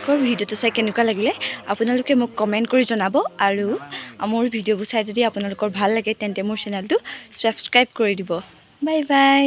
আপোনালোকৰ ভিডিঅ'টো চাই কেনেকুৱা লাগিলে আপোনালোকে মোক কমেণ্ট কৰি জনাব আৰু মোৰ ভিডিঅ'বোৰ চাই যদি আপোনালোকৰ ভাল লাগে তেন্তে মোৰ চেনেলটো ছাবস্ক্ৰাইব কৰি দিব বাই বাই